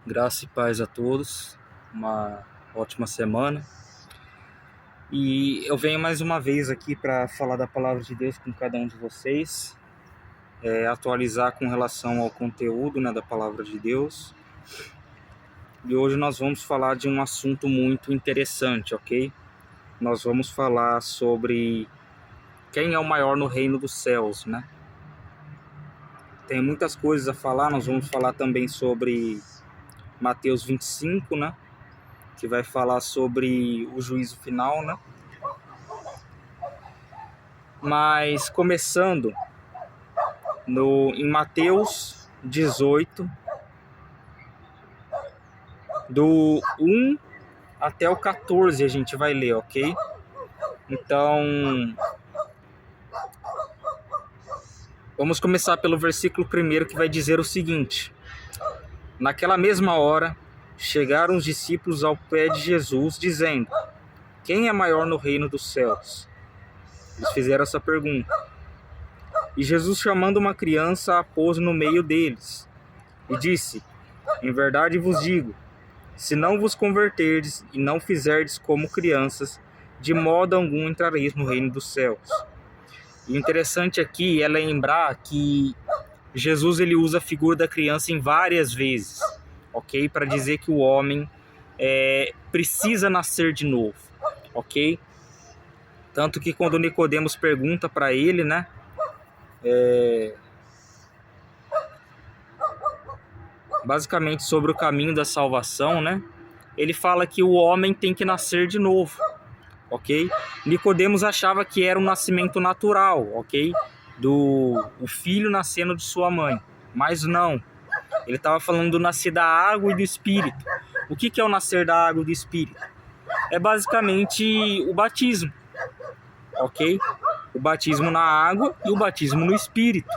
Graça e paz a todos, uma ótima semana. E eu venho mais uma vez aqui para falar da palavra de Deus com cada um de vocês, atualizar com relação ao conteúdo, da palavra de Deus. E hoje nós vamos falar de um assunto muito interessante, ok? Nós vamos falar sobre quem é o maior no reino dos céus, Tem muitas coisas a falar, nós vamos falar também sobre Mateus 25, que vai falar sobre o juízo final, Mas começando em Mateus 18, do 1 até o 14 a gente vai ler, ok? Então, vamos começar pelo versículo 1 que vai dizer o seguinte: Naquela mesma hora, chegaram os discípulos ao pé de Jesus, dizendo: Quem é maior no reino dos céus? Eles fizeram essa pergunta. E Jesus, chamando uma criança, a pôs no meio deles e disse: Em verdade vos digo, se não vos converterdes e não fizerdes como crianças, de modo algum entrareis no reino dos céus. E o interessante aqui é lembrar que Jesus ele usa a figura da criança em várias vezes, ok? Para dizer que o homem precisa nascer de novo, ok? Tanto que quando Nicodemos pergunta para ele, basicamente sobre o caminho da salvação, ele fala que o homem tem que nascer de novo, ok? Nicodemos achava que era um nascimento natural, ok? O filho nascendo de sua mãe, mas não. Ele estava falando do nascer da água e do Espírito. O que é o nascer da água e do Espírito? É basicamente o batismo, ok? O batismo na água e o batismo no Espírito,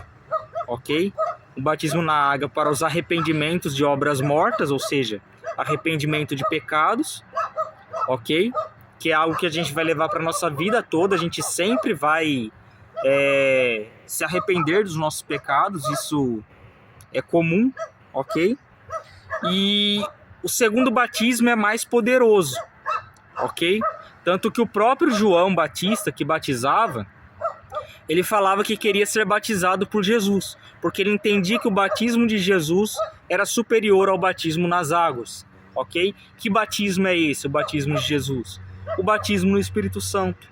ok? O batismo na água para os arrependimentos de obras mortas, ou seja, arrependimento de pecados, ok? Que é algo que a gente vai levar para a nossa vida toda, a gente sempre vai se arrepender dos nossos pecados, isso é comum, ok? E o segundo batismo é mais poderoso, ok? Tanto que o próprio João Batista, que batizava, ele falava que queria ser batizado por Jesus, porque ele entendia que o batismo de Jesus era superior ao batismo nas águas, ok? Que batismo é esse, o batismo de Jesus? O batismo no Espírito Santo,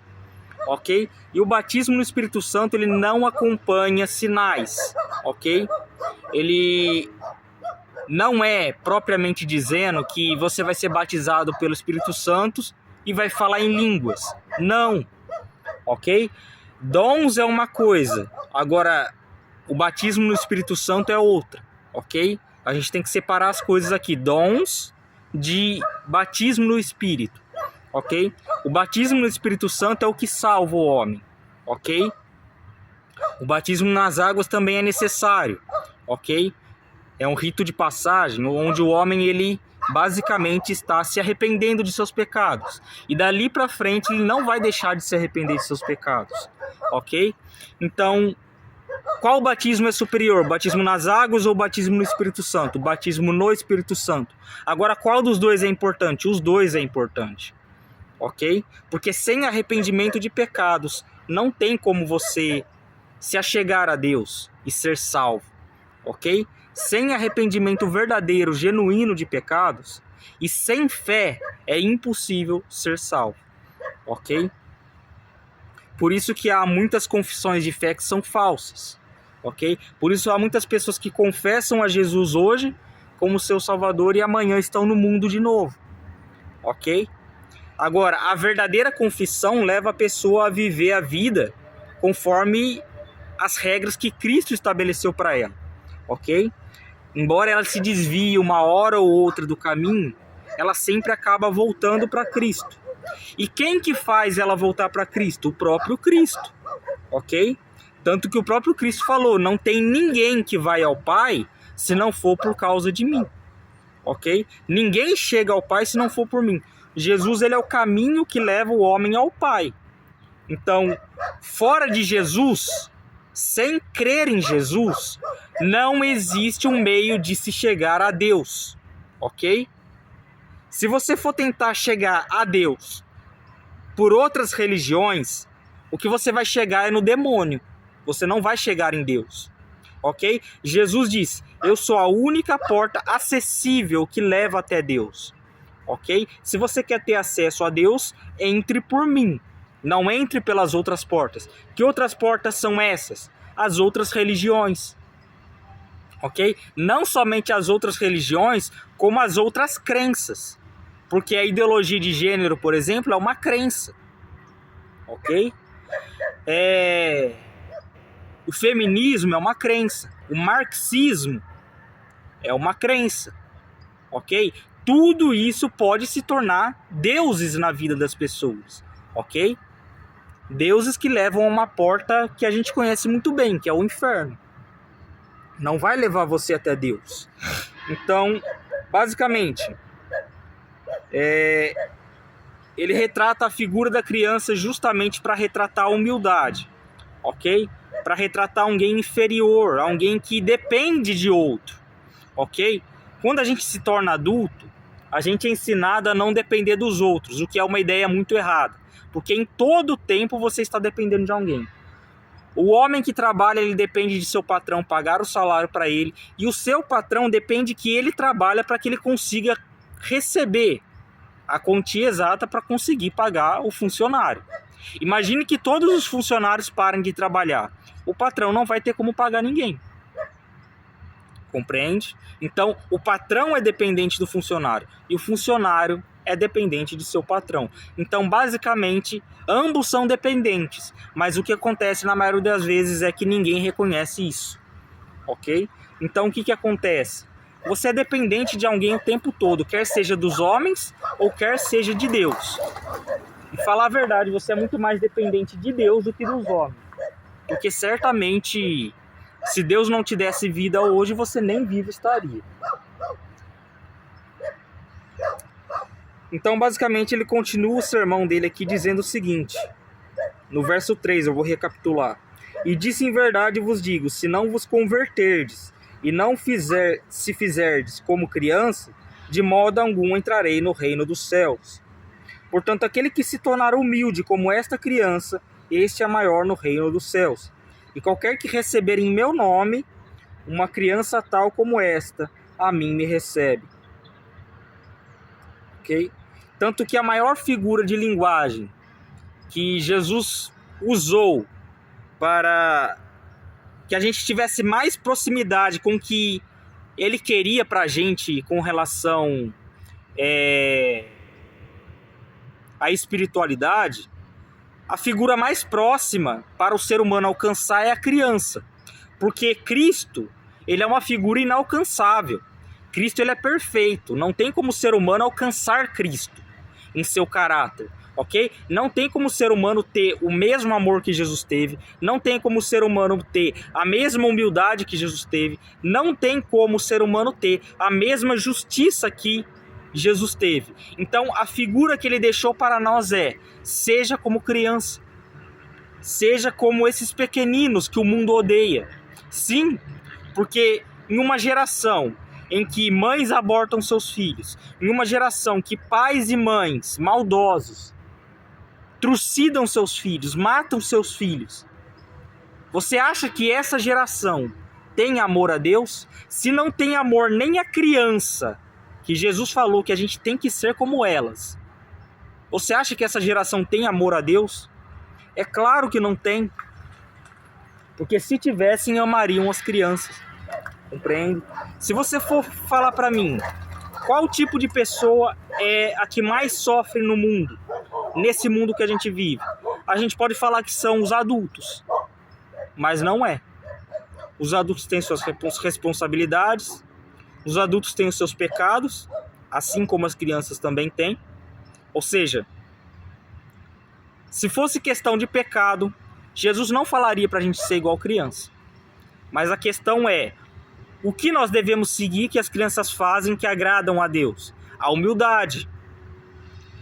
ok? E o batismo no Espírito Santo, ele não acompanha sinais, ok? Ele não é, propriamente dizendo, que você vai ser batizado pelo Espírito Santo e vai falar em línguas. Não, ok? Dons é uma coisa, agora o batismo no Espírito Santo é outra, ok? A gente tem que separar as coisas aqui, dons de batismo no Espírito, ok? O batismo no Espírito Santo é o que salva o homem, ok? O batismo nas águas também é necessário, ok? É um rito de passagem onde o homem ele basicamente está se arrependendo de seus pecados. E dali para frente ele não vai deixar de se arrepender de seus pecados, ok? Então, qual batismo é superior? O batismo nas águas ou o batismo no Espírito Santo? O batismo no Espírito Santo. Agora, qual dos dois é importante? Os dois é importante, ok? Porque sem arrependimento de pecados, não tem como você se achegar a Deus e ser salvo, ok? Sem arrependimento verdadeiro, genuíno de pecados, e sem fé, é impossível ser salvo, ok? Por isso que há muitas confissões de fé que são falsas, ok? Por isso há muitas pessoas que confessam a Jesus hoje como seu Salvador e amanhã estão no mundo de novo, ok? Agora, a verdadeira confissão leva a pessoa a viver a vida conforme as regras que Cristo estabeleceu para ela, ok? Embora ela se desvie uma hora ou outra do caminho, ela sempre acaba voltando para Cristo. E quem que faz ela voltar para Cristo? O próprio Cristo, ok? Tanto que o próprio Cristo falou, não tem ninguém que vai ao Pai se não for por causa de mim, ok? Ninguém chega ao Pai se não for por mim. Jesus ele é o caminho que leva o homem ao Pai. Então, fora de Jesus, sem crer em Jesus, não existe um meio de se chegar a Deus, ok? Se você for tentar chegar a Deus por outras religiões, o que você vai chegar é no demônio. Você não vai chegar em Deus, ok? Jesus disse: eu sou a única porta acessível que leva até Deus, ok? Se você quer ter acesso a Deus, entre por mim. Não entre pelas outras portas. Que outras portas são essas? As outras religiões, ok? Não somente as outras religiões, como as outras crenças. Porque a ideologia de gênero, por exemplo, é uma crença, ok? O feminismo é uma crença. O marxismo é uma crença, ok? Tudo isso pode se tornar deuses na vida das pessoas, ok? Deuses que levam a uma porta que a gente conhece muito bem, que é o inferno. Não vai levar você até Deus. Então, basicamente, ele retrata a figura da criança justamente para retratar a humildade, ok? Para retratar alguém inferior, alguém que depende de outro, ok? Quando a gente se torna adulto, a gente é ensinado a não depender dos outros, o que é uma ideia muito errada, porque em todo tempo você está dependendo de alguém. O homem que trabalha, ele depende de seu patrão pagar o salário para ele, e o seu patrão depende que ele trabalha para que ele consiga receber a quantia exata para conseguir pagar o funcionário. Imagine que todos os funcionários parem de trabalhar. O patrão não vai ter como pagar ninguém. Compreende? Então, o patrão é dependente do funcionário e o funcionário é dependente de seu patrão. Então, basicamente, ambos são dependentes, mas o que acontece na maioria das vezes é que ninguém reconhece isso, ok? Então, o que acontece? Você é dependente de alguém o tempo todo, quer seja dos homens ou quer seja de Deus. E falar a verdade, você é muito mais dependente de Deus do que dos homens. Porque certamente, se Deus não te desse vida hoje, você nem vivo estaria. Então, basicamente, ele continua o sermão dele aqui dizendo o seguinte. No verso 3, eu vou recapitular. E disse em verdade vos digo, se não vos converterdes e não se fizerdes como criança, de modo algum entrarei no reino dos céus. Portanto, aquele que se tornar humilde como esta criança, este é maior no reino dos céus. E qualquer que receber em meu nome uma criança tal como esta, a mim me recebe. Ok? Tanto que a maior figura de linguagem que Jesus usou para que a gente tivesse mais proximidade com o que ele queria para a gente com relação à espiritualidade, a figura mais próxima para o ser humano alcançar é a criança. Porque Cristo, ele é uma figura inalcançável. Cristo, ele é perfeito. Não tem como o ser humano alcançar Cristo em seu caráter, ok? Não tem como o ser humano ter o mesmo amor que Jesus teve. Não tem como o ser humano ter a mesma humildade que Jesus teve. Não tem como o ser humano ter a mesma justiça que Jesus teve. Então, a figura que ele deixou para nós é: seja como criança. Seja como esses pequeninos que o mundo odeia. Sim, porque em uma geração em que mães abortam seus filhos, em uma geração que pais e mães maldosos trucidam seus filhos, matam seus filhos, você acha que essa geração tem amor a Deus? Se não tem amor nem a criança, que Jesus falou que a gente tem que ser como elas, você acha que essa geração tem amor a Deus? É claro que não tem. Porque se tivessem, amariam as crianças. Compreende? Se você for falar para mim, qual tipo de pessoa é a que mais sofre no mundo? Nesse mundo que a gente vive? A gente pode falar que são os adultos. Mas não é. Os adultos têm suas responsabilidades. Os adultos têm os seus pecados. Assim como as crianças também têm. Ou seja, se fosse questão de pecado, Jesus não falaria para a gente ser igual criança. Mas a questão é, o que nós devemos seguir que as crianças fazem que agradam a Deus? A humildade,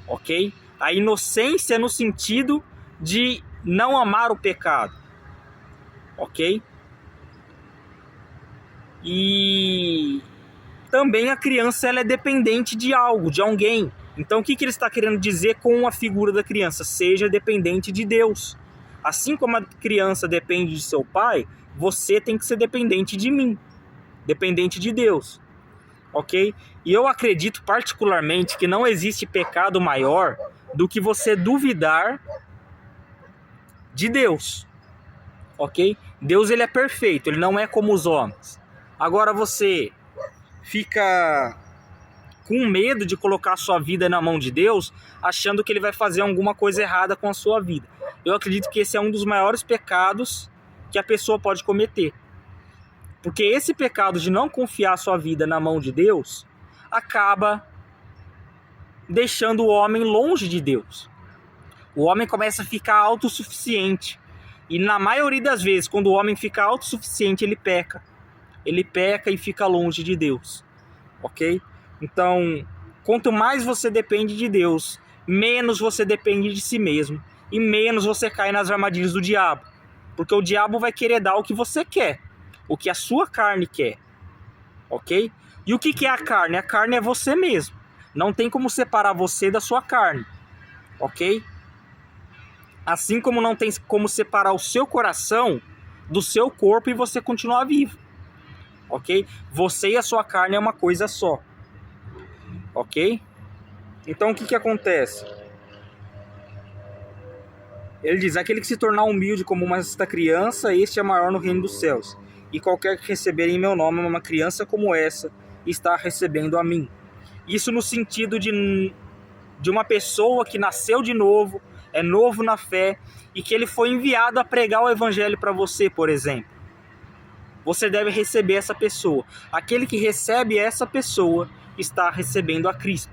ok? A inocência no sentido de não amar o pecado, ok? E também a criança ela é dependente de algo, de alguém. Então o que ele está querendo dizer com a figura da criança? Seja dependente de Deus. Assim como a criança depende de seu pai, você tem que ser dependente de mim, dependente de Deus, ok? E eu acredito particularmente que não existe pecado maior do que você duvidar de Deus, ok? Deus ele é perfeito, ele não é como os homens. Agora você fica com medo de colocar a sua vida na mão de Deus, achando que ele vai fazer alguma coisa errada com a sua vida. Eu acredito que esse é um dos maiores pecados que a pessoa pode cometer. Porque esse pecado de não confiar a sua vida na mão de Deus acaba deixando o homem longe de Deus. O homem começa a ficar autossuficiente. E na maioria das vezes, quando o homem fica autossuficiente, ele peca. Ele peca e fica longe de Deus. Ok? Então, quanto mais você depende de Deus, menos você depende de si mesmo. E menos você cai nas armadilhas do diabo. Porque o diabo vai querer dar o que você quer. O que a sua carne quer. Ok? E o que é a carne? A carne é você mesmo. Não tem como separar você da sua carne. Ok? Assim como não tem como separar o seu coração do seu corpo e você continuar vivo. Ok? Você e a sua carne é uma coisa só. Ok? Então o que acontece? Ele diz, aquele que se tornar humilde como esta criança, este é maior no reino dos céus. E qualquer que receber em meu nome uma criança como essa, está recebendo a mim. Isso no sentido de uma pessoa que nasceu de novo, é novo na fé, e que ele foi enviado a pregar o evangelho para você, por exemplo. Você deve receber essa pessoa. Aquele que recebe essa pessoa está recebendo a Cristo.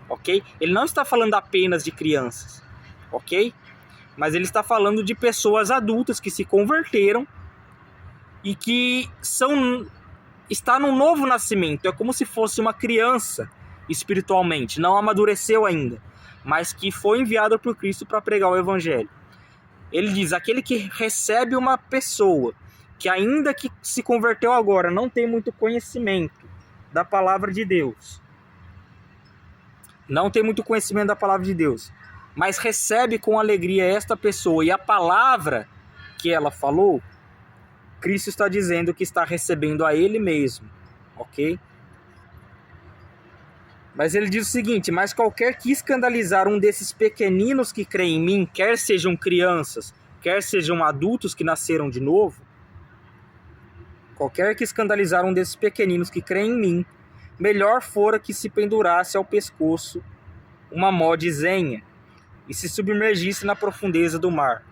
Ok? Ele não está falando apenas de crianças. Ok? Mas ele está falando de pessoas adultas que se converteram e que está num novo nascimento. É como se fosse uma criança espiritualmente, não amadureceu ainda, mas que foi enviado por Cristo para pregar o evangelho. Ele diz, aquele que recebe uma pessoa que ainda que se converteu agora, não tem muito conhecimento da palavra de Deus, não tem muito conhecimento da palavra de Deus, mas recebe com alegria esta pessoa e a palavra que ela falou, Cristo está dizendo que está recebendo a ele mesmo, ok? Mas ele diz o seguinte, mas qualquer que escandalizar um desses pequeninos que creem em mim, quer sejam crianças, quer sejam adultos que nasceram de novo, qualquer que escandalizar um desses pequeninos que creem em mim, melhor fora que se pendurasse ao pescoço uma mó de zenha e se submergisse na profundeza do mar.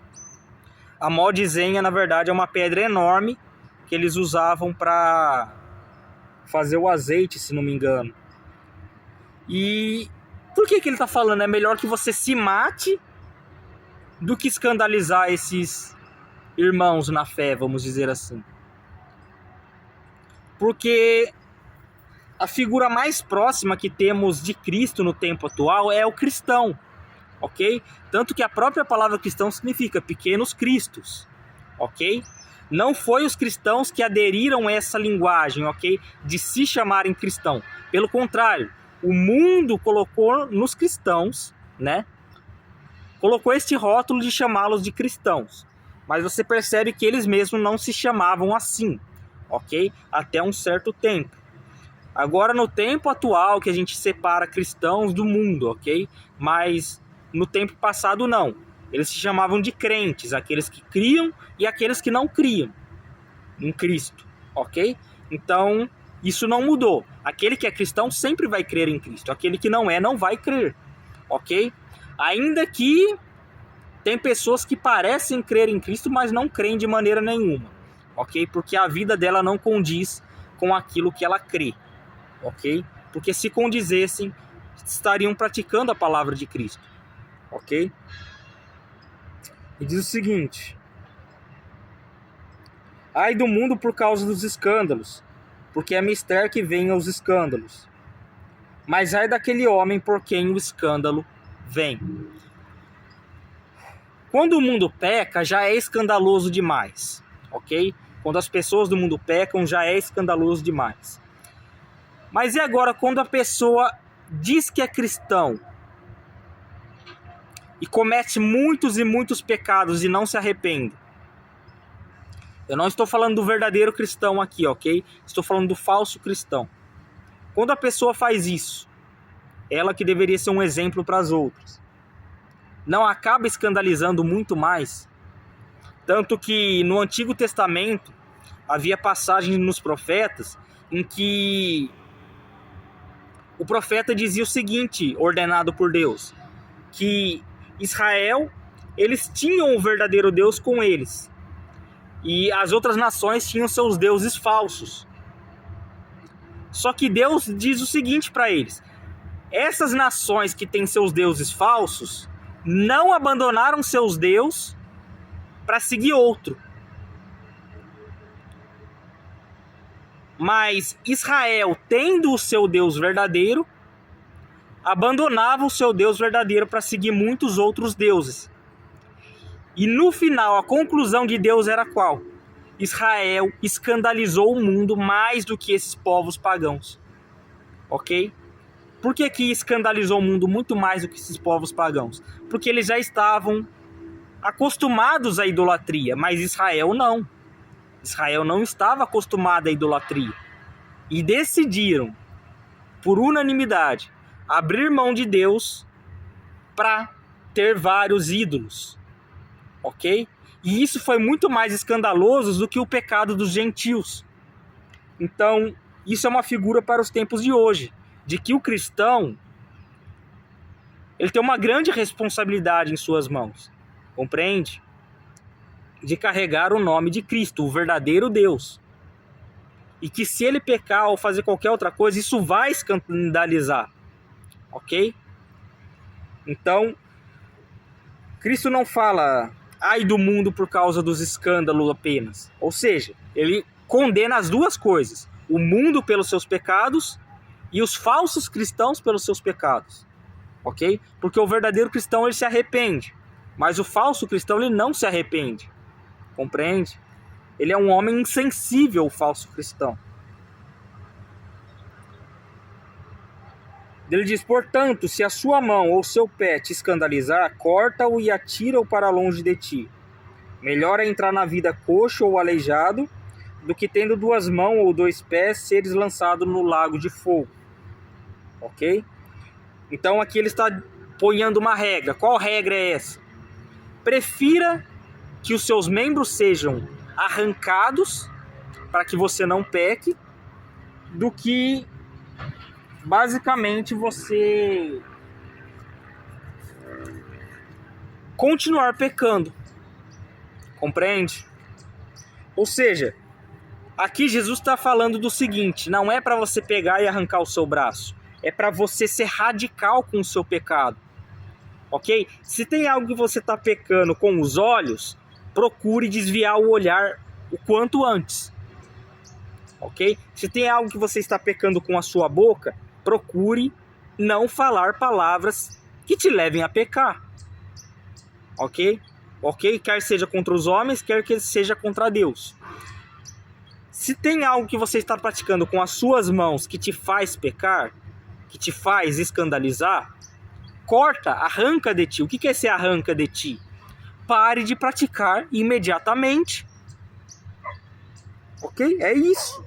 A mó de zenha, na verdade, é uma pedra enorme que eles usavam para fazer o azeite, se não me engano. E por que ele está falando? É melhor que você se mate do que escandalizar esses irmãos na fé, vamos dizer assim. Porque a figura mais próxima que temos de Cristo no tempo atual é o cristão, ok? Tanto que a própria palavra cristão significa pequenos cristos, ok? Não foi os cristãos que aderiram a essa linguagem, ok? De se chamarem cristão. Pelo contrário, o mundo colocou nos cristãos, né? Colocou este rótulo de chamá-los de cristãos. Mas você percebe que eles mesmos não se chamavam assim, ok? Até um certo tempo. Agora, no tempo atual, que a gente separa cristãos do mundo, ok? Mas no tempo passado, não. Eles se chamavam de crentes, aqueles que criam e aqueles que não criam em Cristo, ok? Então, isso não mudou. Aquele que é cristão sempre vai crer em Cristo. Aquele que não é, não vai crer, ok? Ainda que tem pessoas que parecem crer em Cristo, mas não creem de maneira nenhuma, ok? Porque a vida dela não condiz com aquilo que ela crê, ok? Porque se condizessem, estariam praticando a palavra de Cristo, ok? E diz o seguinte: ai do mundo por causa dos escândalos, porque é mister que venham os escândalos. Mas ai daquele homem por quem o escândalo vem. Quando o mundo peca, já é escandaloso demais, ok? Quando as pessoas do mundo pecam, já é escandaloso demais. Mas e agora quando a pessoa diz que é cristão e comete muitos e muitos pecados e não se arrepende? Eu não estou falando do verdadeiro cristão aqui, ok? Estou falando do falso cristão. Quando a pessoa faz isso, ela que deveria ser um exemplo para as outras, não acaba escandalizando muito mais? Tanto que no Antigo Testamento havia passagens nos profetas em que o profeta dizia o seguinte, ordenado por Deus, que Israel, eles tinham o verdadeiro Deus com eles, e as outras nações tinham seus deuses falsos. Só que Deus diz o seguinte para eles: essas nações que têm seus deuses falsos não abandonaram seus deuses para seguir outro. Mas Israel, tendo o seu Deus verdadeiro, abandonava o seu Deus verdadeiro para seguir muitos outros deuses. E no final, a conclusão de Deus era qual? Israel escandalizou o mundo mais do que esses povos pagãos. Ok? Por que escandalizou o mundo muito mais do que esses povos pagãos? Porque eles já estavam acostumados à idolatria, mas Israel não. Israel não estava acostumado à idolatria. E decidiram, por unanimidade, abrir mão de Deus para ter vários ídolos. Ok? E isso foi muito mais escandaloso do que o pecado dos gentios. Então, isso é uma figura para os tempos de hoje, de que o cristão, ele tem uma grande responsabilidade em suas mãos, compreende? De carregar o nome de Cristo, o verdadeiro Deus. E que se ele pecar ou fazer qualquer outra coisa, isso vai escandalizar, ok? Então, Cristo não fala, ai do mundo por causa dos escândalos apenas. Ou seja, ele condena as duas coisas, o mundo pelos seus pecados e os falsos cristãos pelos seus pecados, ok? Porque o verdadeiro cristão, ele se arrepende, mas o falso cristão, ele não se arrepende, compreende? Ele é um homem insensível, o falso cristão. Ele diz, portanto, se a sua mão ou seu pé te escandalizar, corta-o e atira-o para longe de ti. Melhor é entrar na vida coxo ou aleijado, do que tendo 2 mãos ou 2 pés, seres lançado no lago de fogo. Ok? Então aqui ele está ponhando uma regra. Qual regra é essa? Prefira que os seus membros sejam arrancados para que você não peque, do que basicamente você continuar pecando, compreende? Ou seja, aqui Jesus está falando do seguinte, não é para você pegar e arrancar o seu braço, é para você ser radical com o seu pecado, ok? Se tem algo que você está pecando com os olhos, procure desviar o olhar o quanto antes, ok? Se tem algo que você está pecando com a sua boca, procure não falar palavras que te levem a pecar, ok? Ok? Quer seja contra os homens, quer que seja contra Deus. Se tem algo que você está praticando com as suas mãos que te faz pecar, que te faz escandalizar, corta, arranca de ti. O que é esse arranca de ti? Pare de praticar imediatamente. Ok? É isso.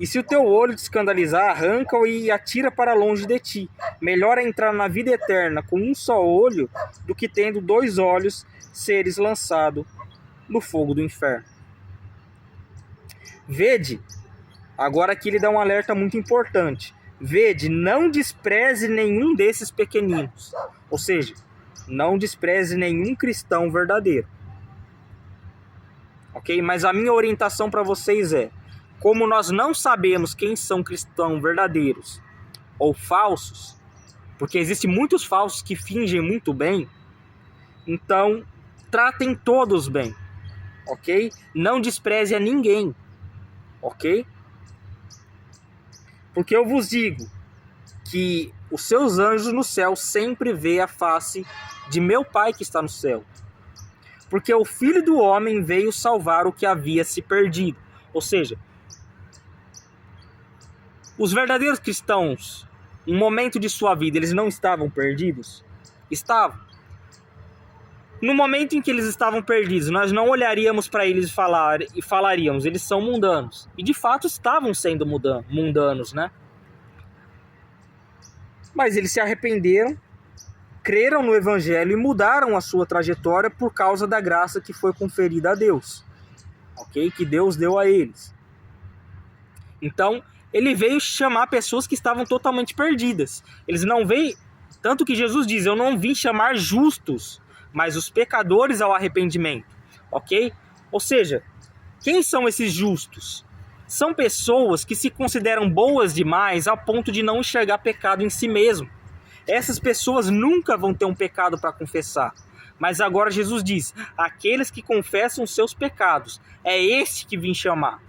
E se o teu olho te escandalizar, arranca-o e atira para longe de ti. Melhor é entrar na vida eterna com um só olho, do que tendo 2 olhos, seres lançado no fogo do inferno. Vede, agora aqui ele dá um alerta muito importante. Vede, não despreze nenhum desses pequeninos. Ou seja, não despreze nenhum cristão verdadeiro. Ok? Mas a minha orientação para vocês é, como nós não sabemos quem são cristãos verdadeiros ou falsos, porque existem muitos falsos que fingem muito bem, então tratem todos bem, ok? Não despreze a ninguém, ok? Porque eu vos digo que os seus anjos no céu sempre vê a face de meu Pai que está no céu. Porque o Filho do Homem veio salvar o que havia se perdido. Ou seja, os verdadeiros cristãos, no momento de sua vida, eles não estavam perdidos? Estavam. No momento em que eles estavam perdidos, nós não olharíamos para eles e falaríamos, eles são mundanos. E de fato estavam sendo mundanos, né? Mas eles se arrependeram, creram no Evangelho e mudaram a sua trajetória por causa da graça que foi conferida a Deus. Ok? Que Deus deu a eles. Então, ele veio chamar pessoas que estavam totalmente perdidas. Eles não veio... Tanto que Jesus diz, eu não vim chamar justos, mas os pecadores ao arrependimento. Ok? Ou seja, quem são esses justos? São pessoas que se consideram boas demais a ponto de não enxergar pecado em si mesmo. Essas pessoas nunca vão ter um pecado para confessar. Mas agora Jesus diz, aqueles que confessam seus pecados, é esse que vim chamar.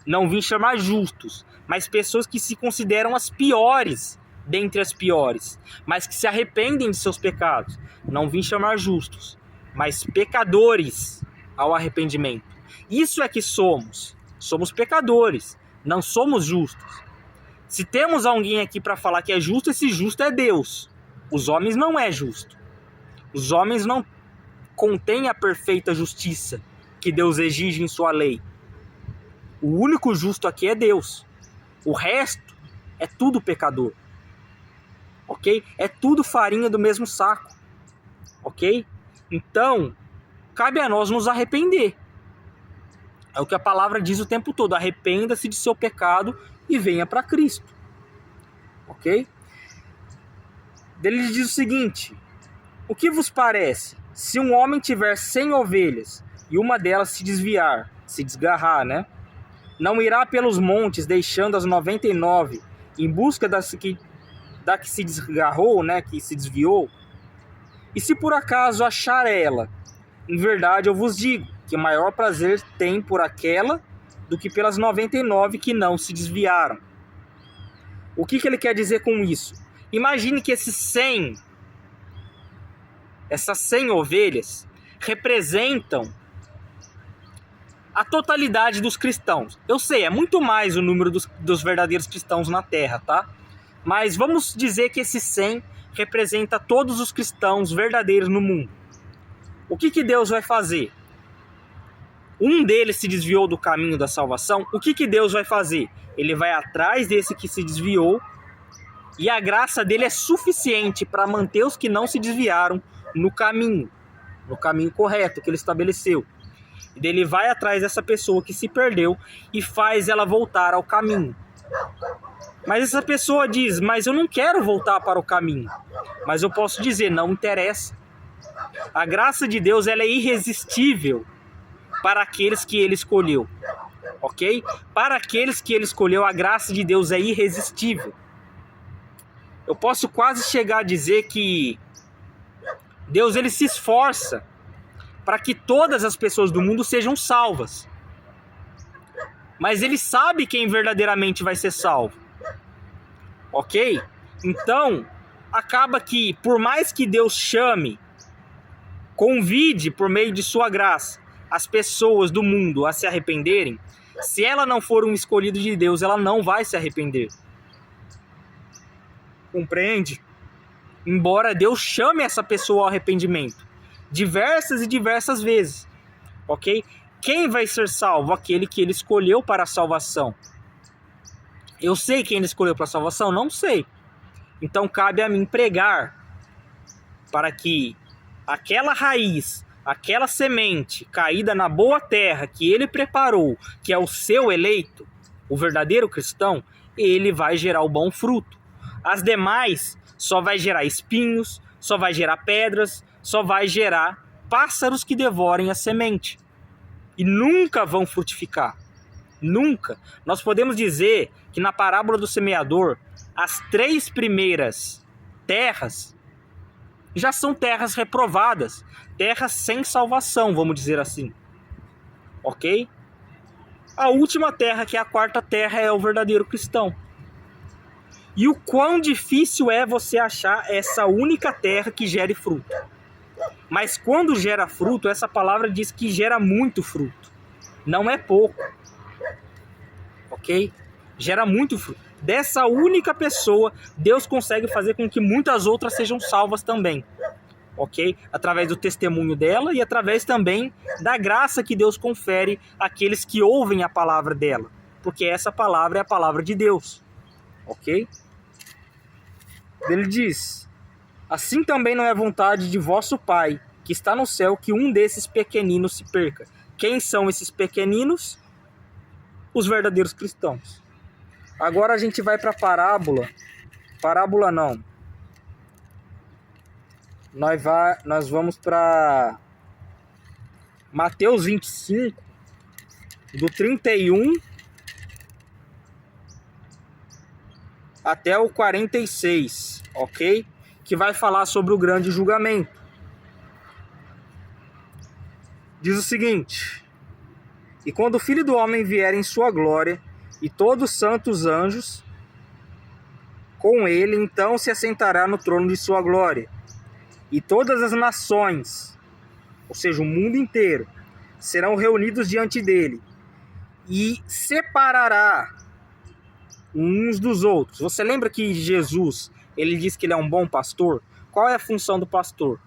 Não vim chamar justos, mas pessoas que se consideram as piores dentre as piores, mas que se arrependem de seus pecados. Não vim chamar justos, mas pecadores ao arrependimento. Isso é que somos. Somos pecadores, não somos justos. Se temos alguém aqui para falar que é justo, esse justo é Deus. Os homens não é justo. Os homens não contêm a perfeita justiça que Deus exige em sua lei. O único justo aqui é Deus. O resto é tudo pecador. Ok? É tudo farinha do mesmo saco. Ok? Então, cabe a nós nos arrepender. É o que a palavra diz o tempo todo. Arrependa-se de seu pecado e venha para Cristo. Ok? Ele diz o seguinte: o que vos parece? Se um homem tiver 100 ovelhas e uma delas se desgarrar, né? Não irá pelos montes deixando as 99 em busca da que se desgarrou, né? Que se desviou? E se por acaso achar ela, em verdade eu vos digo que maior prazer tem por aquela do que pelas 99 que não se desviaram. O que ele quer dizer com isso? Imagine que essas 100 ovelhas representam a totalidade dos cristãos. Eu sei, é muito mais o número dos verdadeiros cristãos na Terra, tá? Mas vamos dizer que esses 100 representa todos os cristãos verdadeiros no mundo. O que Deus vai fazer? Um deles se desviou do caminho da salvação. O que Deus vai fazer? Ele vai atrás desse que se desviou e a graça dele é suficiente para manter os que não se desviaram no caminho correto que ele estabeleceu. E ele vai atrás dessa pessoa que se perdeu e faz ela voltar ao caminho. Mas essa pessoa diz, mas eu não quero voltar para o caminho. Mas eu posso dizer, não interessa. A graça de Deus ela é irresistível para aqueles que ele escolheu. Ok? Para aqueles que ele escolheu, a graça de Deus é irresistível. Eu posso quase chegar a dizer que Deus ele se esforça para que todas as pessoas do mundo sejam salvas. Mas ele sabe quem verdadeiramente vai ser salvo. Ok? Então, acaba que, por mais que Deus chame, convide por meio de sua graça as pessoas do mundo a se arrependerem, se ela não for um escolhido de Deus, ela não vai se arrepender. Compreende? Embora Deus chame essa pessoa ao arrependimento diversas e diversas vezes. Ok? Quem vai ser salvo? Aquele que ele escolheu para a salvação. Eu sei quem ele escolheu para a salvação? Não sei. Então cabe a mim pregar para que aquela raiz, aquela semente caída na boa terra que ele preparou, que é o seu eleito, o verdadeiro cristão, ele vai gerar o bom fruto. As demais só vai gerar espinhos, só vai gerar pedras, só vai gerar pássaros que devorem a semente. E nunca vão frutificar. Nunca. Nós podemos dizer que na parábola do semeador, as 3 primeiras terras já são terras reprovadas, terras sem salvação, vamos dizer assim. Ok? A última terra, que é a 4ª terra, é o verdadeiro cristão. E o quão difícil é você achar essa única terra que gere fruto. Mas quando gera fruto, essa palavra diz que gera muito fruto. Não é pouco. ok? Gera muito fruto. Dessa única pessoa, Deus consegue fazer com que muitas outras sejam salvas também, ok? Através do testemunho dela e através também da graça que Deus confere àqueles que ouvem a palavra dela, porque essa palavra é a palavra de Deus, ok? Ele diz: assim também não é vontade de vosso Pai, que está no céu, que um desses pequeninos se perca. Quem são esses pequeninos? Os verdadeiros cristãos. Agora a gente vai para a parábola. Parábola não. Nós vamos para Mateus 25, do 31 até o 46, ok? Que vai falar sobre o grande julgamento. Diz o seguinte: e quando o Filho do Homem vier em sua glória, e todos os santos anjos com ele, então se assentará no trono de sua glória. E todas as nações, ou seja, o mundo inteiro, serão reunidos diante dele. E separará uns dos outros. Você lembra que Jesus, ele diz que ele é um bom pastor? Qual é a função do pastor?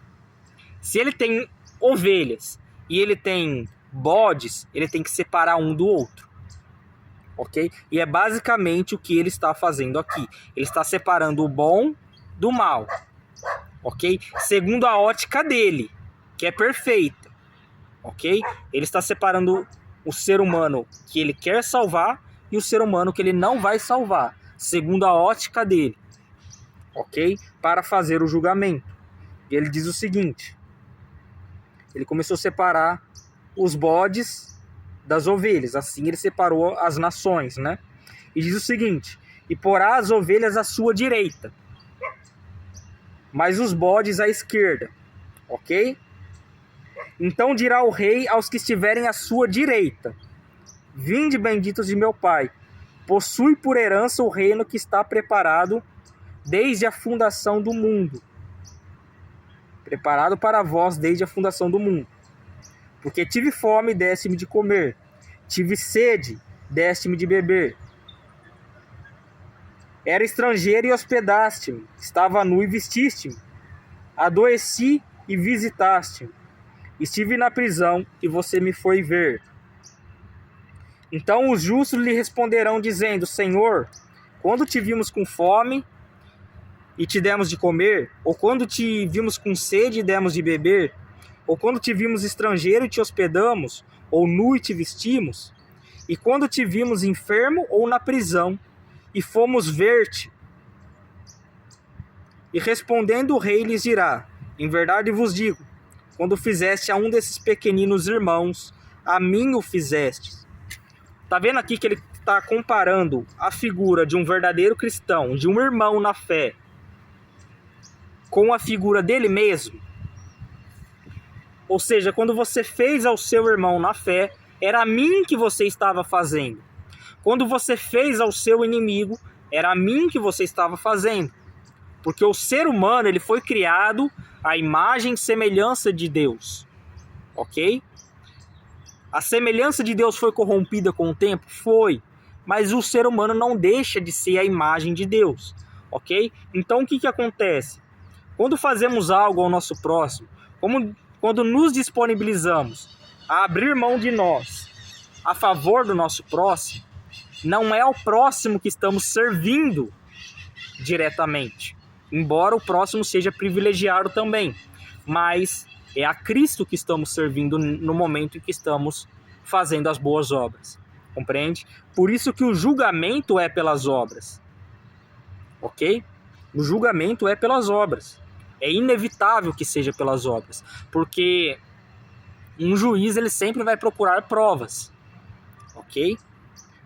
Se ele tem ovelhas e ele tem bodes, ele tem que separar um do outro, ok? E é basicamente o que ele está fazendo aqui. Ele está separando o bom do mal, ok? Segundo a ótica dele, que é perfeita, ok? Ele está separando o ser humano que ele quer salvar e o ser humano que ele não vai salvar, segundo a ótica dele, ok? Para fazer o julgamento. E ele diz o seguinte: ele começou a separar os bodes das ovelhas, assim ele separou as nações, né? E diz o seguinte: e porá as ovelhas à sua direita, mas os bodes à esquerda, ok? Então dirá o rei aos que estiverem à sua direita: vinde, benditos de meu Pai, possui por herança o reino que está preparado desde a fundação do mundo. Preparado para vós desde a fundação do mundo. Porque tive fome, deste-me de comer. Tive sede, deste-me de beber. Era estrangeiro e hospedaste-me. Estava nu e vestiste-me. Adoeci e visitaste-me. Estive na prisão e você me foi ver. Então os justos lhe responderão, dizendo: Senhor, quando te vimos com fome e te demos de comer? Ou quando te vimos com sede e demos de beber? Ou quando te vimos estrangeiro e te hospedamos? Ou nu e te vestimos? E quando te vimos enfermo ou na prisão e fomos ver-te? E respondendo o rei lhes dirá: em verdade vos digo, quando fizeste a um desses pequeninos irmãos, a mim o fizeste. Tá vendo aqui que ele está comparando a figura de um verdadeiro cristão, de um irmão na fé, com a figura dele mesmo? Ou seja, quando você fez ao seu irmão na fé, era a mim que você estava fazendo. Quando você fez ao seu inimigo, era a mim que você estava fazendo. Porque o ser humano, ele foi criado à imagem e semelhança de Deus, ok? A semelhança de Deus foi corrompida com o tempo? Foi. Mas o ser humano não deixa de ser a imagem de Deus, ok? Então o que acontece? Quando fazemos algo ao nosso próximo, quando nos disponibilizamos a abrir mão de nós a favor do nosso próximo, não é o próximo que estamos servindo diretamente, embora o próximo seja privilegiado também, mas é a Cristo que estamos servindo no momento em que estamos fazendo as boas obras, compreende? Por isso que o julgamento é pelas obras, ok? O julgamento é pelas obras. É inevitável que seja pelas obras, porque um juiz ele sempre vai procurar provas, ok?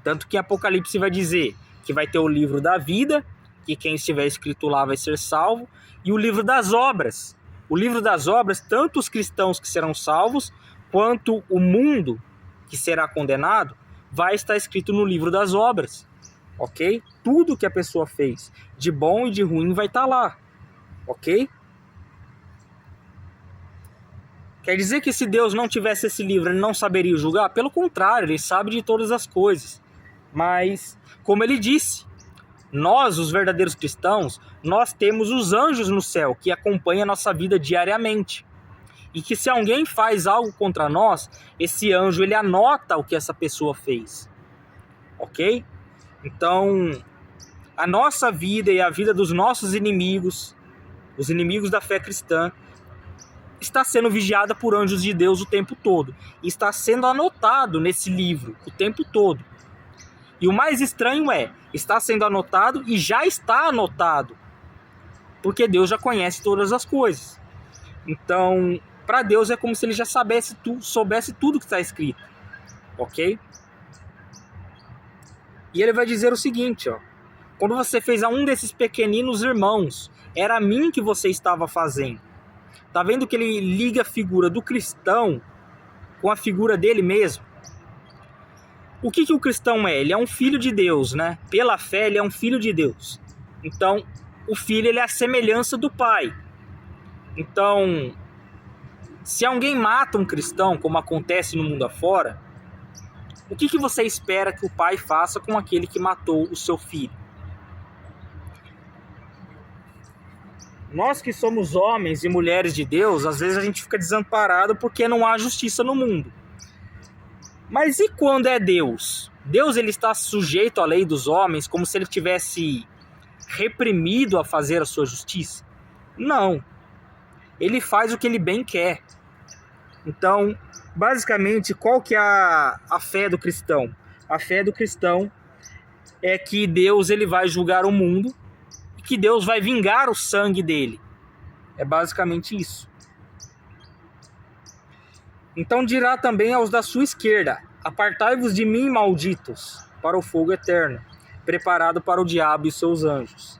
Tanto que Apocalipse vai dizer que vai ter o livro da vida, que quem estiver escrito lá vai ser salvo, e o livro das obras. O livro das obras, tanto os cristãos que serão salvos, quanto o mundo que será condenado, vai estar escrito no livro das obras, ok? Tudo que a pessoa fez, de bom e de ruim, vai estar lá, ok? Quer dizer que se Deus não tivesse esse livro, ele não saberia julgar? Pelo contrário, ele sabe de todas as coisas. Mas, como ele disse, nós, os verdadeiros cristãos, nós temos os anjos no céu que acompanham a nossa vida diariamente. E que se alguém faz algo contra nós, esse anjo ele anota o que essa pessoa fez. Ok? Então, a nossa vida e a vida dos nossos inimigos, os inimigos da fé cristã, está sendo vigiada por anjos de Deus o tempo todo. E está sendo anotado nesse livro o tempo todo. E o mais estranho está sendo anotado e já está anotado. Porque Deus já conhece todas as coisas. Então, para Deus é como se ele já soubesse tudo que está escrito. Ok? E ele vai dizer o seguinte, ó. Quando você fez a um desses pequeninos irmãos, era a mim que você estava fazendo. Tá vendo que ele liga a figura do cristão com a figura dele mesmo? O que o cristão é? Ele é um filho de Deus, né? Pela fé, ele é um filho de Deus. Então, o filho ele é a semelhança do pai. Então, se alguém mata um cristão, como acontece no mundo afora, o que você espera que o pai faça com aquele que matou o seu filho? Nós que somos homens e mulheres de Deus, às vezes a gente fica desamparado porque não há justiça no mundo. Mas e quando é Deus? Deus ele está sujeito à lei dos homens como se ele tivesse reprimido a fazer a sua justiça? Não. Ele faz o que ele bem quer. Então, basicamente, qual que é a fé do cristão? A fé do cristão é que Deus ele vai julgar o mundo e que Deus vai vingar o sangue dele. É basicamente isso. Então dirá também aos da sua esquerda: apartai-vos de mim, malditos, para o fogo eterno, preparado para o diabo e seus anjos.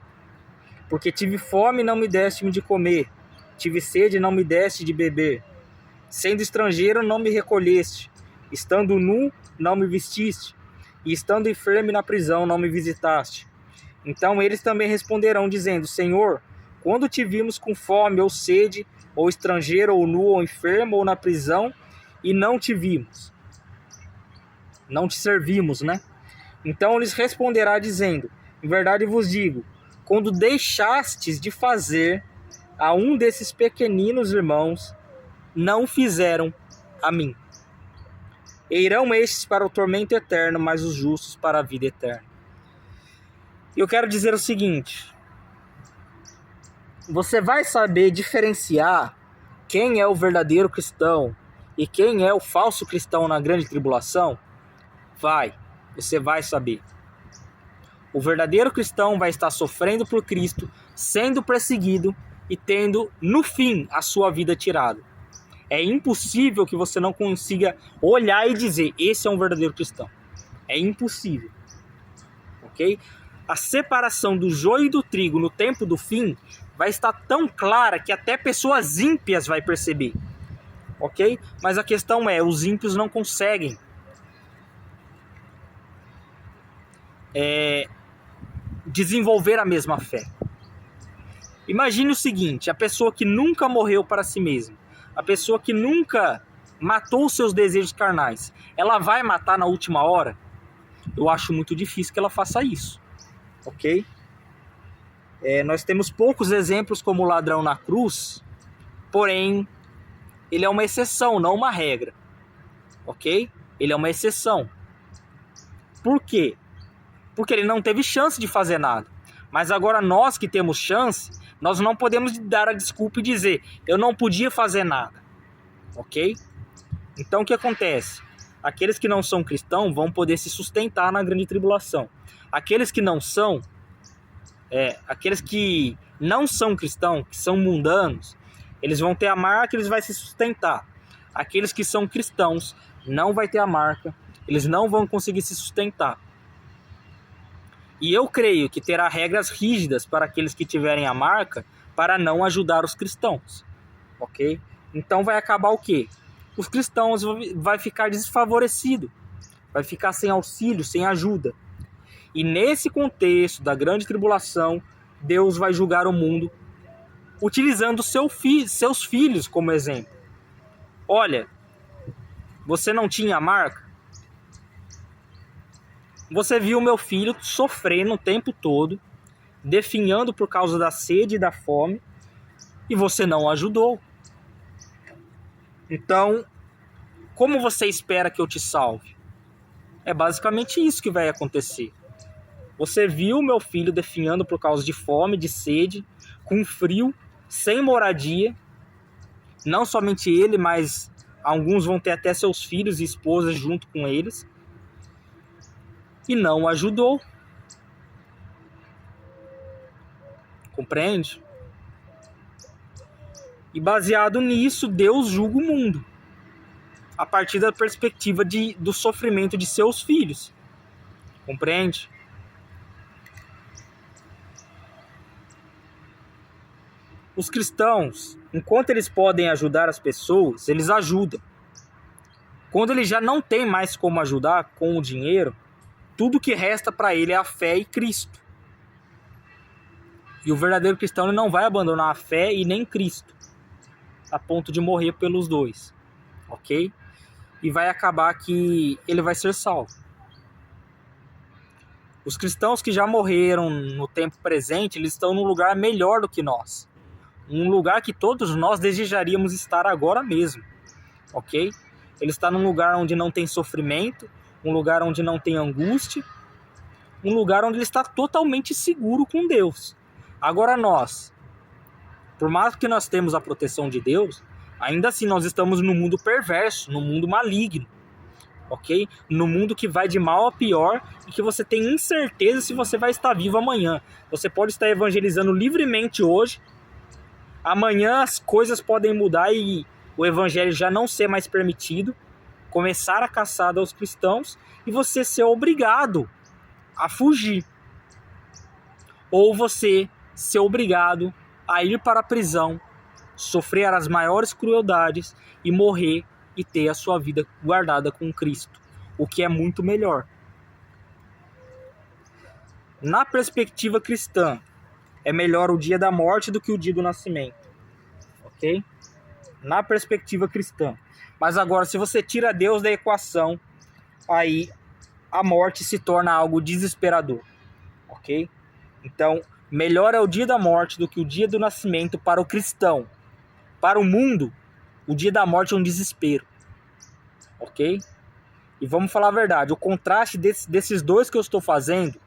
Porque tive fome e não me deste-me de comer, tive sede e não me deste de beber, sendo estrangeiro não me recolheste, estando nu não me vestiste, e estando enfermo e na prisão não me visitaste. Então eles também responderão, dizendo: Senhor, quando te vimos com fome ou sede, ou estrangeiro, ou nu, ou enfermo, ou na prisão, e não te vimos, não te servimos, né? Então lhes responderá dizendo: em verdade vos digo, quando deixastes de fazer a um desses pequeninos irmãos, não fizeram a mim. E irão estes para o tormento eterno, mas os justos para a vida eterna. Eu quero dizer o seguinte: você vai saber diferenciar quem é o verdadeiro cristão e quem é o falso cristão na grande tribulação? Você vai saber. O verdadeiro cristão vai estar sofrendo por Cristo, sendo perseguido e tendo, no fim, a sua vida tirada. É impossível que você não consiga olhar e dizer: esse é um verdadeiro cristão. É impossível. Ok? A separação do joio e do trigo no tempo do fim vai estar tão clara que até pessoas ímpias vai perceber. Ok? Mas a questão é, os ímpios não conseguem desenvolver a mesma fé. Imagine o seguinte: a pessoa que nunca morreu para si mesma, a pessoa que nunca matou os seus desejos carnais, ela vai matar na última hora? Eu acho muito difícil que ela faça isso. Ok? Nós temos poucos exemplos como o ladrão na cruz, porém, ele é uma exceção, não uma regra. Ok? Ele é uma exceção. Por quê? Porque ele não teve chance de fazer nada. Mas agora nós que temos chance, nós não podemos dar a desculpa e dizer: eu não podia fazer nada. Ok? Então o que acontece? Aqueles que não são cristãos vão poder se sustentar na grande tribulação. Aqueles que não são, aqueles que não são cristãos, que são mundanos, eles vão ter a marca, eles vão se sustentar. Aqueles que são cristãos não vai ter a marca, eles não vão conseguir se sustentar. E eu creio que terá regras rígidas para aqueles que tiverem a marca, para não ajudar os cristãos. Ok? Então vai acabar o quê? Os cristãos vai ficar desfavorecido, vai ficar sem auxílio, sem ajuda. E nesse contexto da grande tribulação, Deus vai julgar o mundo utilizando seus filhos como exemplo. Olha, você não tinha a marca? Você viu meu filho sofrendo o tempo todo, definhando por causa da sede e da fome, e você não ajudou. Então, como você espera que eu te salve? É basicamente isso que vai acontecer. Você viu meu filho definhando por causa de fome, de sede, com frio, sem moradia. Não somente ele, mas alguns vão ter até seus filhos e esposas junto com eles. E não ajudou. Compreende? E baseado nisso, Deus julga o mundo. A partir da perspectiva do sofrimento de seus filhos. Compreende? Os cristãos, enquanto eles podem ajudar as pessoas, eles ajudam. Quando ele já não tem mais como ajudar com o dinheiro, tudo que resta para ele é a fé e Cristo. E o verdadeiro cristão ele não vai abandonar a fé e nem Cristo, a ponto de morrer pelos dois, ok? E vai acabar que ele vai ser salvo. Os cristãos que já morreram no tempo presente, eles estão num lugar melhor do que nós. Um lugar que todos nós desejaríamos estar agora mesmo, ok? Ele está num lugar onde não tem sofrimento, um lugar onde não tem angústia, um lugar onde ele está totalmente seguro com Deus. Agora nós, por mais que nós temos a proteção de Deus, ainda assim nós estamos no mundo perverso, no mundo maligno, ok? No mundo que vai de mal a pior e que você tem incerteza se você vai estar vivo amanhã. Você pode estar evangelizando livremente hoje, amanhã as coisas podem mudar e o evangelho já não ser mais permitido, começar a caçada aos cristãos e você ser obrigado a fugir. Ou você ser obrigado a ir para a prisão, sofrer as maiores crueldades e morrer e ter a sua vida guardada com Cristo, o que é muito melhor. Na perspectiva cristã, é melhor o dia da morte do que o dia do nascimento, ok? Na perspectiva cristã. Mas agora, se você tira Deus da equação, aí a morte se torna algo desesperador, ok? Então, melhor é o dia da morte do que o dia do nascimento para o cristão. Para o mundo, o dia da morte é um desespero, ok? E vamos falar a verdade, o contraste desses dois que eu estou fazendo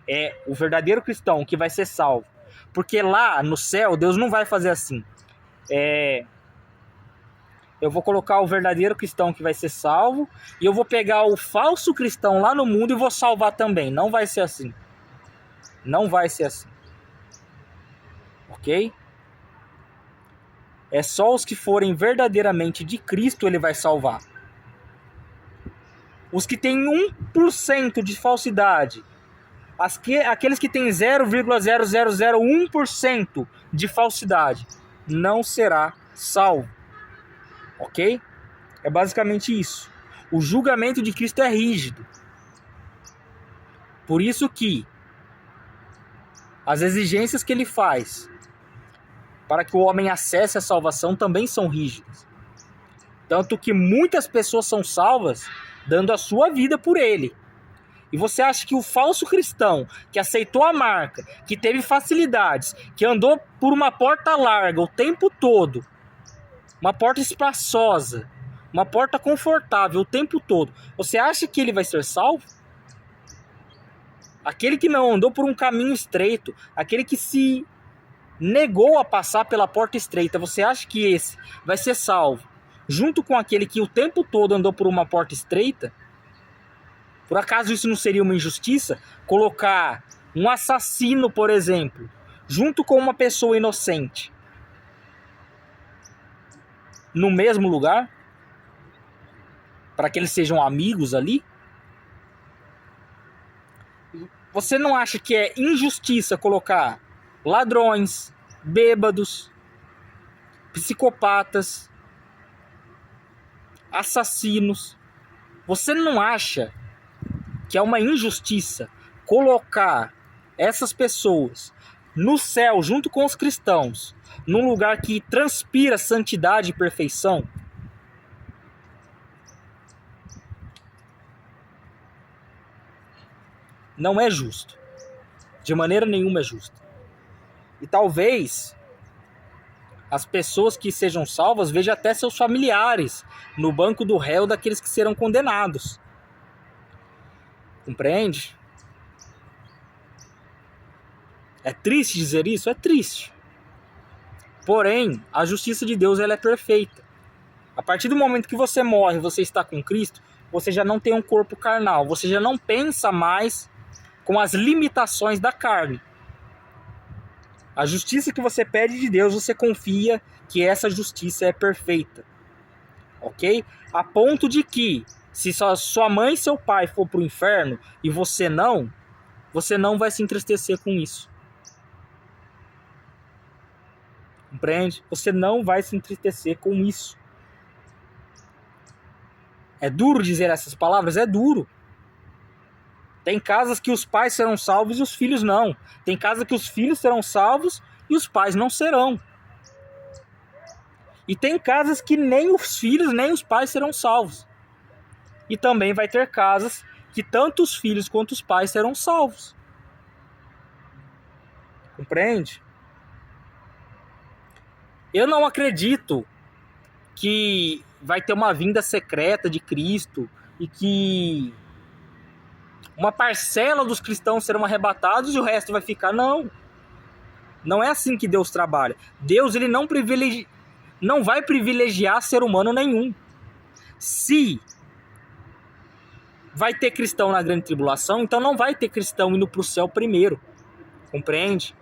é o verdadeiro cristão que vai ser salvo. Porque lá no céu, Deus não vai fazer assim. Eu vou colocar o verdadeiro cristão que vai ser salvo e eu vou pegar o falso cristão lá no mundo e vou salvar também. Não vai ser assim. Não vai ser assim. Ok? É só os que forem verdadeiramente de Cristo ele vai salvar. Os que têm 1% de falsidade, aqueles que têm 0,0001% de falsidade, não será salvo. Ok? É basicamente isso. O julgamento de Cristo é rígido. Por isso que as exigências que ele faz para que o homem acesse a salvação também são rígidas. Tanto que muitas pessoas são salvas dando a sua vida por ele. E você acha que o falso cristão, que aceitou a marca, que teve facilidades, que andou por uma porta larga o tempo todo, uma porta espaçosa, uma porta confortável o tempo todo, você acha que ele vai ser salvo? Aquele que não andou por um caminho estreito, aquele que se negou a passar pela porta estreita, você acha que esse vai ser salvo junto com aquele que o tempo todo andou por uma porta estreita? Por acaso isso não seria uma injustiça? Colocar um assassino, por exemplo, junto com uma pessoa inocente no mesmo lugar? Para que eles sejam amigos ali? Você não acha que é injustiça colocar ladrões, bêbados, psicopatas, assassinos? Você não acha que é uma injustiça colocar essas pessoas no céu junto com os cristãos, num lugar que transpira santidade e perfeição? Não é justo. De maneira nenhuma é justo. E talvez as pessoas que sejam salvas vejam até seus familiares no banco do réu daqueles que serão condenados. Compreende? É triste dizer isso? É triste. Porém, a justiça de Deus ela é perfeita. A partir do momento que você morre, você está com Cristo, você já não tem um corpo carnal. Você já não pensa mais com as limitações da carne. A justiça que você pede de Deus, você confia que essa justiça é perfeita. Ok? A ponto de que, se sua mãe e seu pai for para o inferno e você não vai se entristecer com isso. Compreende? Você não vai se entristecer com isso. É duro dizer essas palavras? É duro. Tem casas que os pais serão salvos e os filhos não. Tem casas que os filhos serão salvos e os pais não serão. E tem casas que nem os filhos nem os pais serão salvos. E também vai ter casas que tanto os filhos quanto os pais serão salvos. Compreende? Eu não acredito que vai ter uma vinda secreta de Cristo e que uma parcela dos cristãos serão arrebatados e o resto vai ficar. Não. Não é assim que Deus trabalha. Deus ele não vai privilegiar ser humano nenhum. Se vai ter cristão na grande tribulação, então não vai ter cristão indo para o céu primeiro. Compreende?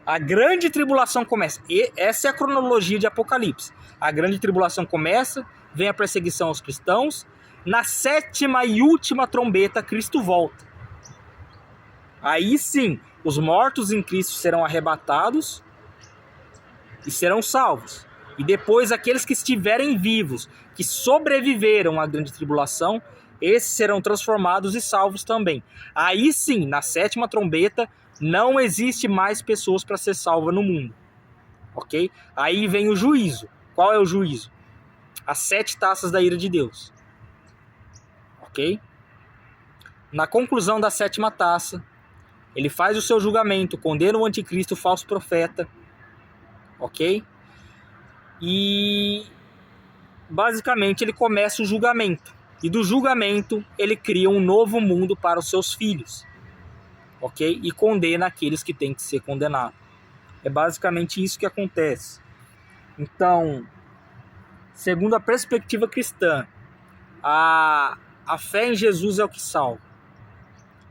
A grande tribulação começa. E essa é a cronologia de Apocalipse. A grande tribulação começa, vem a perseguição aos cristãos. Na 7ª e última trombeta, Cristo volta. Aí sim, os mortos em Cristo serão arrebatados e serão salvos. E depois aqueles que estiverem vivos, que sobreviveram à grande tribulação, esses serão transformados e salvos também. Aí sim, na 7ª trombeta, não existe mais pessoas para ser salva no mundo. Ok? Aí vem o juízo. Qual é o juízo? As 7 taças da ira de Deus. Ok? Na conclusão da 7ª taça, ele faz o seu julgamento, condena o anticristo, o falso profeta. Ok? E basicamente ele começa o julgamento. E do julgamento ele cria um novo mundo para os seus filhos. Ok? E condena aqueles que têm que ser condenados. É basicamente isso que acontece. Então, segundo a perspectiva cristã, a fé em Jesus é o que salva.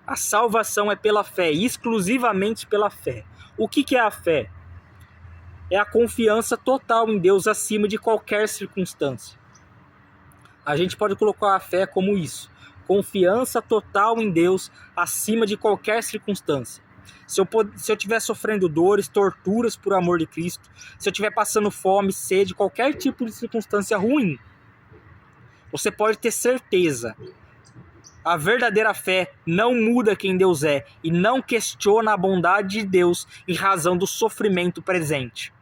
A salvação é pela fé, exclusivamente pela fé. O que é a fé? É a confiança total em Deus acima de qualquer circunstância. A gente pode colocar a fé como isso. Confiança total em Deus acima de qualquer circunstância. Se eu estiver sofrendo dores, torturas por amor de Cristo, se eu estiver passando fome, sede, qualquer tipo de circunstância ruim, você pode ter certeza. A verdadeira fé não muda quem Deus é e não questiona a bondade de Deus em razão do sofrimento presente.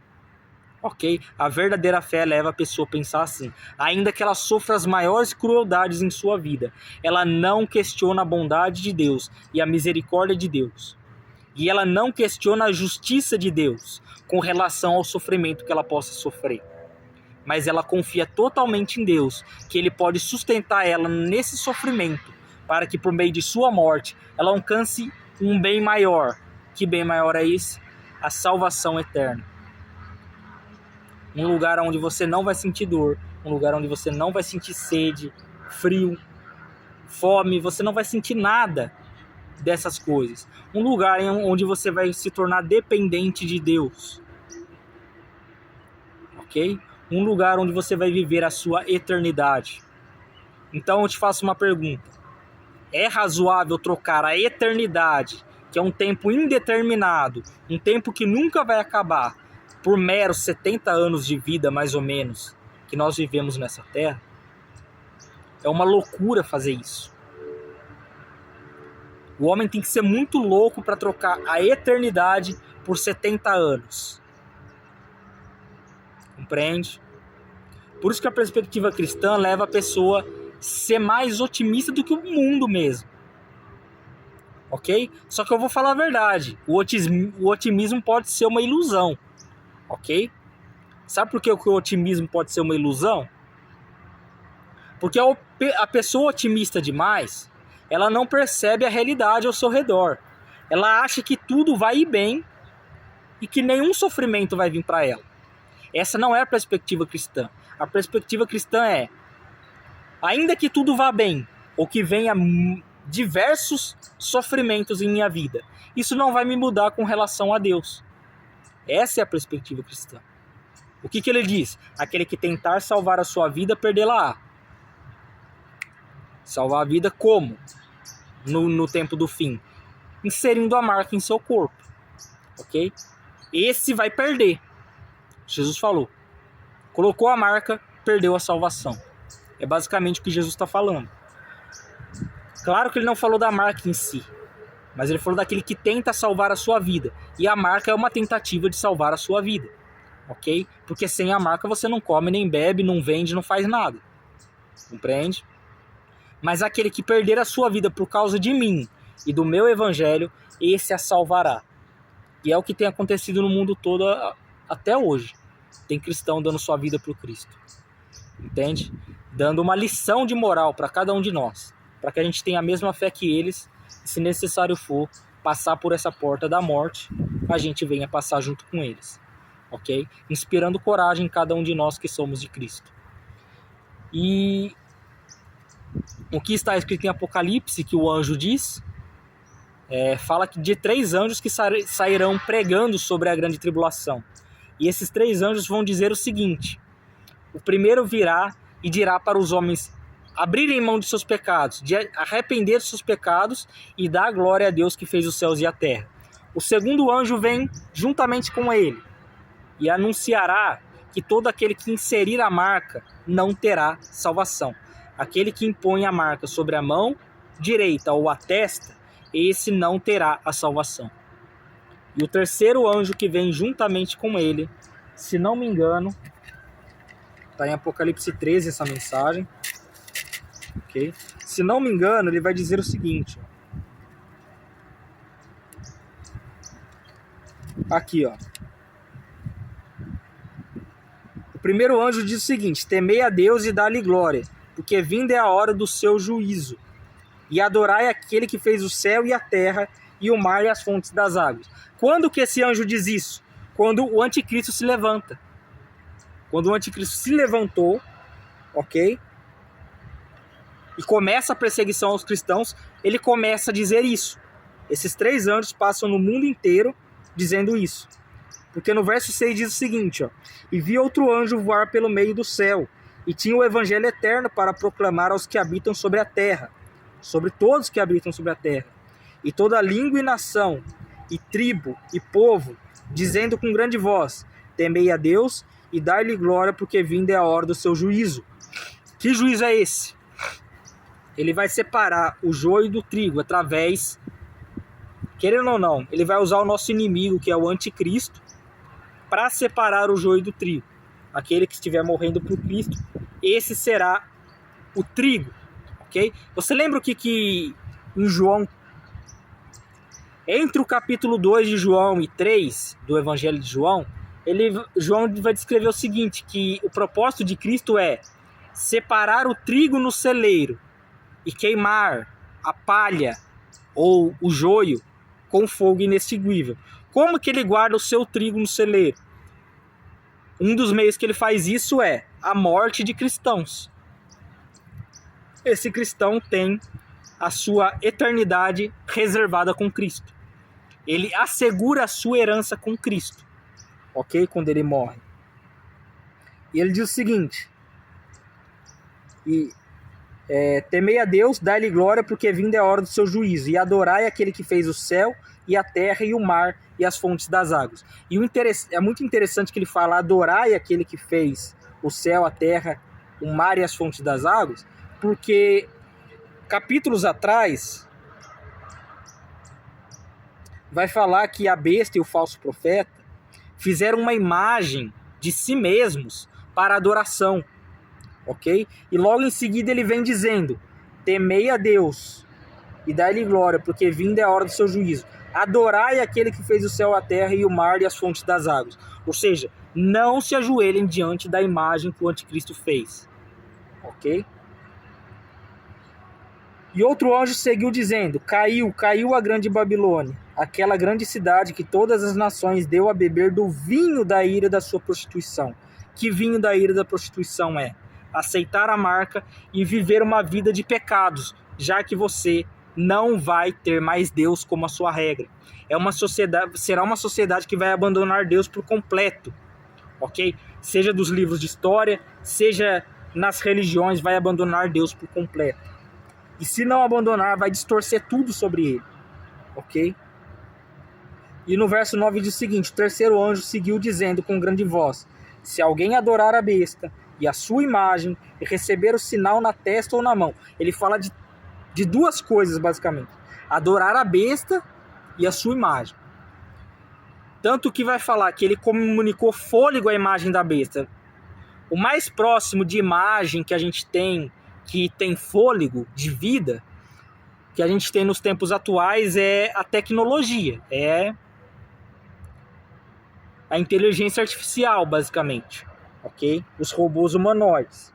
Ok? A verdadeira fé leva a pessoa a pensar assim. Ainda que ela sofra as maiores crueldades em sua vida, ela não questiona a bondade de Deus e a misericórdia de Deus. E ela não questiona a justiça de Deus com relação ao sofrimento que ela possa sofrer. Mas ela confia totalmente em Deus, que Ele pode sustentar ela nesse sofrimento, para que por meio de sua morte ela alcance um bem maior. Que bem maior é esse? A salvação eterna. Um lugar onde você não vai sentir dor, um lugar onde você não vai sentir sede, frio, fome, você não vai sentir nada dessas coisas. Um lugar onde você vai se tornar dependente de Deus. Ok? Um lugar onde você vai viver a sua eternidade. Então eu te faço uma pergunta. É razoável trocar a eternidade, que é um tempo indeterminado, um tempo que nunca vai acabar, por meros 70 anos de vida, mais ou menos, que nós vivemos nessa terra? É uma loucura fazer isso. O homem tem que ser muito louco para trocar a eternidade por 70 anos. Compreende? Por isso que a perspectiva cristã leva a pessoa a ser mais otimista do que o mundo mesmo. ok? Só que eu vou falar a verdade, o otimismo pode ser uma ilusão, ok? Sabe por que o otimismo pode ser uma ilusão? Porque a pessoa otimista demais, ela não percebe a realidade ao seu redor. Ela acha que tudo vai ir bem e que nenhum sofrimento vai vir para ela. Essa não é a perspectiva cristã. A perspectiva cristã é, ainda que tudo vá bem, ou que venha diversos sofrimentos em minha vida, isso não vai me mudar com relação a Deus. Essa é a perspectiva cristã. O que ele diz? Aquele que tentar salvar a sua vida, perdê-la-á. Salvar a vida como? No tempo do fim. Inserindo a marca em seu corpo. Ok? Esse vai perder. Jesus falou. Colocou a marca, perdeu a salvação. É basicamente o que Jesus está falando. Claro que ele não falou da marca em si, mas ele falou daquele que tenta salvar a sua vida. E a marca é uma tentativa de salvar a sua vida. Ok? Porque sem a marca você não come, nem bebe, não vende, não faz nada. Compreende? Mas aquele que perder a sua vida por causa de mim e do meu evangelho, esse a salvará. E é o que tem acontecido no mundo todo até hoje. Tem cristão dando sua vida para o Cristo. Entende? Dando uma lição de moral para cada um de nós. Para que a gente tenha a mesma fé que eles. E se necessário for, passar por essa porta da morte, a gente venha passar junto com eles. Ok? Inspirando coragem em cada um de nós que somos de Cristo. E o que está escrito em Apocalipse, que o anjo diz, fala de 3 anjos que sairão pregando sobre a grande tribulação. E esses 3 anjos vão dizer o seguinte: o primeiro virá e dirá para os homens abrirem mão de seus pecados, de arrepender de seus pecados e dar glória a Deus que fez os céus e a terra. O segundo anjo vem juntamente com ele e anunciará que todo aquele que inserir a marca não terá salvação. Aquele que impõe a marca sobre a mão direita ou a testa, esse não terá a salvação. E o terceiro anjo que vem juntamente com ele, se não me engano, está em Apocalipse 13 essa mensagem. Okay? Se não me engano, ele vai dizer o seguinte. Aqui, ó. O primeiro anjo diz o seguinte: temei a Deus e dá-lhe glória, porque vinda é a hora do seu juízo. E adorai aquele que fez o céu e a terra, e o mar e as fontes das águas. Quando que esse anjo diz isso? Quando o anticristo se levanta. Quando o anticristo se levantou, ok? E começa a perseguição aos cristãos, ele começa a dizer isso. Esses 3 anjos passam no mundo inteiro dizendo isso. Porque no verso 6 diz o seguinte, ó: e vi outro anjo voar pelo meio do céu, e tinha o evangelho eterno para proclamar aos que habitam sobre a terra, sobre todos que habitam sobre a terra, e toda língua e nação, e tribo e povo, dizendo com grande voz: temei a Deus e dai-lhe glória, porque vinda é a hora do seu juízo. Que juízo é esse? Ele vai separar o joio do trigo através, querendo ou não, ele vai usar o nosso inimigo, que é o anticristo, para separar o joio do trigo. Aquele que estiver morrendo por Cristo, esse será o trigo, ok? Você lembra o que em João, entre o capítulo 2 de João e 3 do Evangelho de João, João vai descrever o seguinte, que o propósito de Cristo é separar o trigo no celeiro e queimar a palha ou o joio com fogo inextinguível. Como que ele guarda o seu trigo no celeiro? Um dos meios que ele faz isso é a morte de cristãos. Esse cristão tem a sua eternidade reservada com Cristo. Ele assegura a sua herança com Cristo, ok? Quando ele morre. E ele diz o seguinte: temei a Deus, dai-lhe glória, porque vinda é a hora do seu juízo, e adorai aquele que fez o céu e a terra e o mar e as fontes das águas. E é muito interessante que ele fala adorai aquele que fez o céu, a terra, o mar e as fontes das águas, porque capítulos atrás vai falar que a besta e o falso profeta fizeram uma imagem de si mesmos para adoração. Ok? E logo em seguida ele vem dizendo: temei a Deus e dai-lhe glória, porque vinda é a hora do seu juízo. Adorai aquele que fez o céu, a terra e o mar e as fontes das águas. Ou seja, não se ajoelhem diante da imagem que o anticristo fez. Ok? E outro anjo seguiu dizendo: caiu a grande Babilônia, aquela grande cidade que todas as nações deu a beber do vinho da ira da sua prostituição. Que vinho da ira da prostituição é? Aceitar a marca e viver uma vida de pecados, já que você não vai ter mais Deus como a sua regra. Será uma sociedade que vai abandonar Deus por completo, ok? Seja dos livros de história, seja nas religiões, vai abandonar Deus por completo. E se não abandonar, vai distorcer tudo sobre ele, ok? E no verso 9 diz o seguinte: o terceiro anjo seguiu dizendo com grande voz: se alguém adorar a besta e a sua imagem e receber o sinal na testa ou na mão. Ele fala de duas coisas, basicamente: adorar a besta e a sua imagem. Tanto que vai falar que ele comunicou fôlego à imagem da besta. O mais próximo de imagem que a gente tem, que tem fôlego de vida, que a gente tem nos tempos atuais, é a tecnologia, é a inteligência artificial, basicamente, ok? Os robôs humanoides.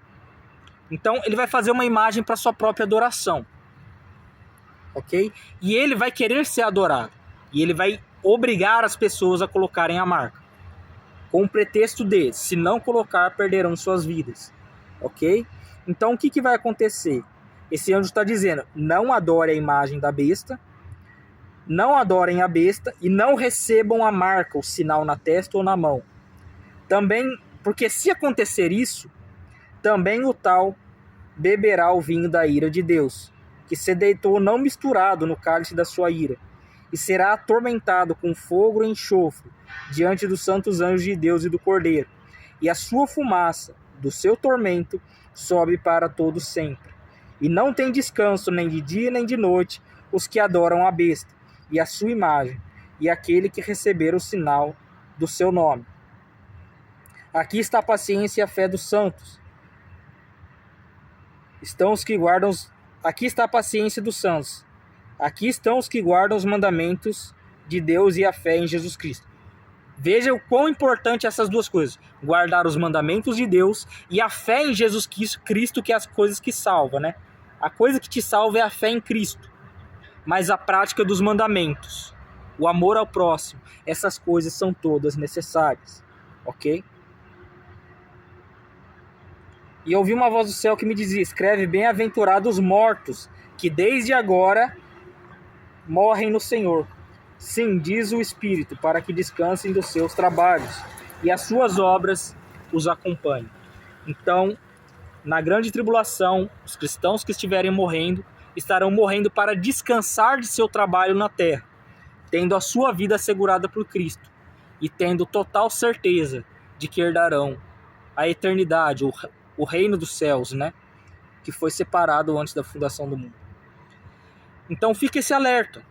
Então, ele vai fazer uma imagem para sua própria adoração, ok? E ele vai querer ser adorado, e ele vai obrigar as pessoas a colocarem a marca, com o pretexto de, se não colocar, perderão suas vidas, ok? Então, o que vai acontecer? Esse anjo está dizendo: não adore a imagem da besta, não adorem a besta e não recebam a marca, o sinal na testa ou na mão. Também, porque se acontecer isso, também o tal beberá o vinho da ira de Deus, que se deitou não misturado no cálice da sua ira, e será atormentado com fogo e enxofre diante dos santos anjos de Deus e do Cordeiro. E a sua fumaça do seu tormento sobe para todo sempre. E não tem descanso nem de dia nem de noite os que adoram a besta e a sua imagem, e aquele que receber o sinal do seu nome. Aqui está a paciência e a fé dos santos. Aqui está a paciência dos santos. Aqui estão os que guardam os mandamentos de Deus e a fé em Jesus Cristo. Veja o quão importante essas duas coisas: guardar os mandamentos de Deus e a fé em Jesus Cristo, que é as coisas que salvam, né? A coisa que te salva é a fé em Cristo, mas a prática dos mandamentos, o amor ao próximo, essas coisas são todas necessárias, ok? E eu ouvi uma voz do céu que me dizia: escreve, bem-aventurados os mortos, que desde agora morrem no Senhor. Sim, diz o Espírito, para que descansem dos seus trabalhos e as suas obras os acompanhem. Então, na grande tribulação, os cristãos que estiverem morrendo, estarão morrendo para descansar de seu trabalho na terra, tendo a sua vida assegurada por Cristo e tendo total certeza de que herdarão a eternidade, o reino dos céus, né? Que foi separado antes da fundação do mundo. Então fica esse alerta.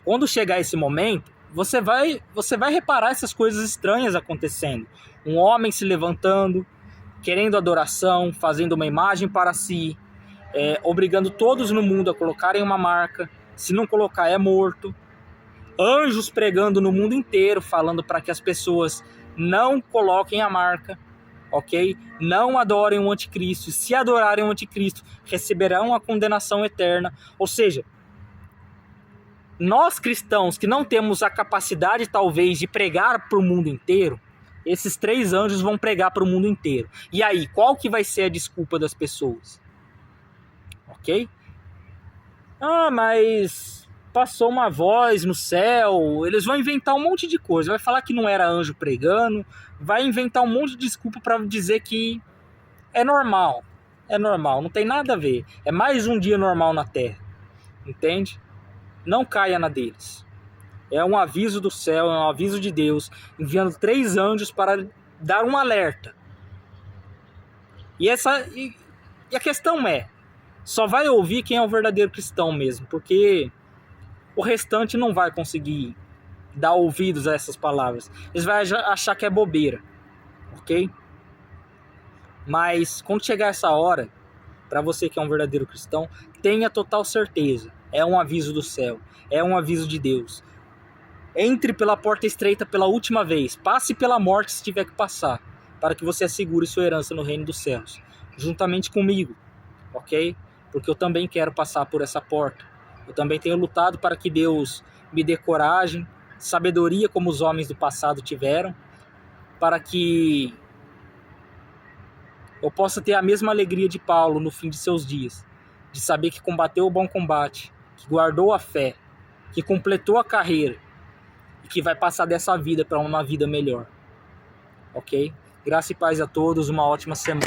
Quando chegar esse momento, você vai reparar essas coisas estranhas acontecendo. Um homem se levantando, querendo adoração, fazendo uma imagem para si, obrigando todos no mundo a colocarem uma marca. Se não colocar, é morto. Anjos pregando no mundo inteiro, falando para que as pessoas não coloquem a marca, ok? Não adorem o anticristo. Se adorarem o anticristo, receberão a condenação eterna. Ou seja, nós cristãos que não temos a capacidade talvez de pregar para o mundo inteiro, esses 3 anjos vão pregar para o mundo inteiro. E aí, qual que vai ser a desculpa das pessoas? Ok? Ah, mas passou uma voz no céu. Eles vão inventar um monte de coisa. Vai falar que não era anjo pregando. Vai inventar um monte de desculpa para dizer que é normal. É normal, não tem nada a ver. É mais um dia normal na Terra. Entende? Não caia na deles. É um aviso do céu, é um aviso de Deus, enviando 3 anjos para dar um alerta. E a questão é, só vai ouvir quem é o verdadeiro cristão mesmo, porque o restante não vai conseguir dar ouvidos a essas palavras. Eles vão achar que é bobeira, ok? Mas quando chegar essa hora, para você que é um verdadeiro cristão, tenha total certeza. É um aviso do céu, é um aviso de Deus. Entre pela porta estreita pela última vez, passe pela morte se tiver que passar, para que você assegure sua herança no reino dos céus, juntamente comigo, ok? Porque eu também quero passar por essa porta. Eu também tenho lutado para que Deus me dê coragem, sabedoria como os homens do passado tiveram, para que eu possa ter a mesma alegria de Paulo no fim de seus dias, de saber que combateu o bom combate, que guardou a fé, que completou a carreira e que vai passar dessa vida para uma vida melhor. Ok? Graça e paz a todos, uma ótima semana.